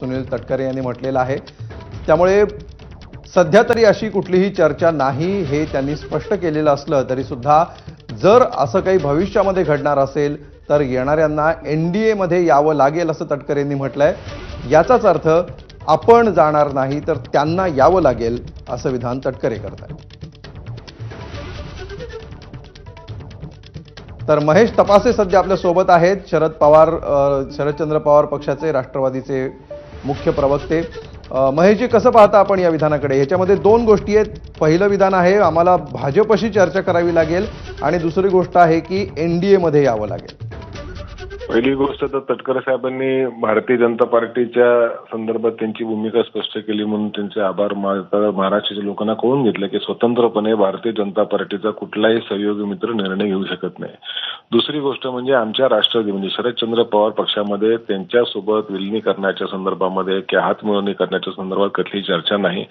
सुनील तटकरे यांनी म्हटलेलं आहे। त्यामुळे सध्या तरी अशी कुठलीही चर्चा नाही हे त्यांनी स्पष्ट केलेलं असलं तरी सुद्धा जर असं काही भविष्यामध्ये घडणार असेल तर येणाऱ्यांना एनडीए मध्ये यावं लागेल असं तटकरेंनी म्हटलंय। याचाच अर्थ आपण जाणार नाही तर त्यांना यावं लागेल असं विधान तटकरे करतात। तर महेश तपासे सध्या आपल्या सोबत आहेत। शरदचंद्र पवार पक्षाचे राष्ट्रवादीचे मुख्य प्रवक्ते। महेशजी, कसं पाहता आपण या विधानाकडे? याच्यामध्ये दोन गोष्टी आहेत। पहिलं विधान आहे आम्हाला भाजपशी चर्चा करावी लागेल आणि दुसरी गोष्ट आहे की एनडीए मध्ये यावं लागेल। पहिली गोष्ट तर तटकरे साहेबांनी भारतीय जनता पार्टीच्या संदर्भात त्यांची भूमिका स्पष्ट केली म्हणून त्यांचे आभार मानतात। महाराष्ट्राच्या लोकांना कळून घेतलं की स्वतंत्रपणे भारतीय जनता पार्टीचा कुठलाही सहयोगी मित्र निर्णय घेऊ शकत नाही। दुसरी गोष्ट म्हणजे आमच्या राष्ट्रवादी म्हणजे शरदचंद्र पवार पक्षामध्ये त्यांच्यासोबत विलिनीकरणाच्या संदर्भामध्ये किंवा हातमिळवणी करण्याच्या संदर्भात कुठलीही चर्चा नाही।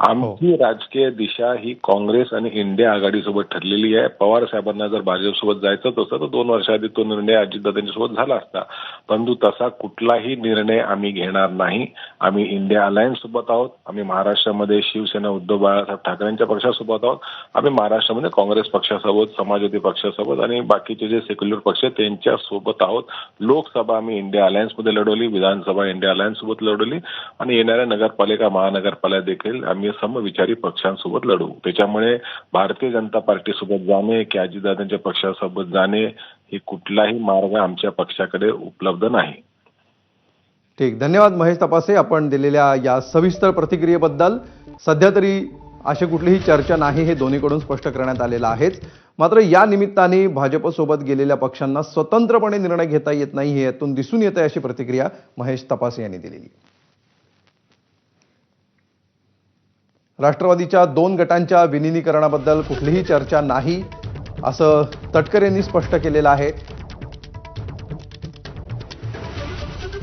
आमची राजकीय दिशा ही काँग्रेस आणि इंडिया आघाडीसोबत ठरलेली आहे। पवार साहेबांना जर भाजपसोबत जायचं असतं तर 2 वर्षाआधी तो निर्णय अजितदादांच्यासोबत झाला असता, परंतु तसा कुठलाही निर्णय आम्ही घेणार नाही। आम्ही इंडिया अलायन्स सोबत आहोत। आम्ही महाराष्ट्रामध्ये शिवसेना उद्धव बाळासाहेब ठाकरेंच्या पक्षासोबत आहोत। आम्ही महाराष्ट्रामध्ये काँग्रेस पक्षासोबत, समाजवादी पक्षासोबत आणि बाकीचे जे सेक्युलर पक्ष त्यांच्या सोबत आहोत। लोकसभा आम्ही इंडिया अलायन्स मध्ये लढवली, विधानसभा इंडिया अलायन्स सोबत लढवली आणि येणाऱ्या नगरपालिका महानगरपालिका देखील आम्ही समविचारी पक्षांसोबत लढवू। त्याच्यामुळे भारतीय जनता पार्टीसोबत जाणे की अजितदादांच्या पक्षासोबत जाणे ही कुठलाही मार्ग आमच्या पक्षाकडे उपलब्ध नाही। ठीक, धन्यवाद महेश तपासे आपण दिलेल्या या सविस्तर प्रतिक्रियेबद्दल। सध्या तरी अशी कुठलीही चर्चा नाही हे दोन्हीकडून स्पष्ट करण्यात आलेलं आहेच। मात्र या निमित्ताने भाजपसोबत गेलेल्या पक्षांना स्वतंत्रपणे निर्णय घेता येत नाही हे यातून दिसून येते अशी प्रतिक्रिया महेश तपासे यांनी दिलेली। राष्ट्रवादीच्या 2 गटांच्या विलीनीकरणाबद्दल कुठलीही चर्चा नाही असं तटकरेंनी स्पष्ट केलेलं आहे।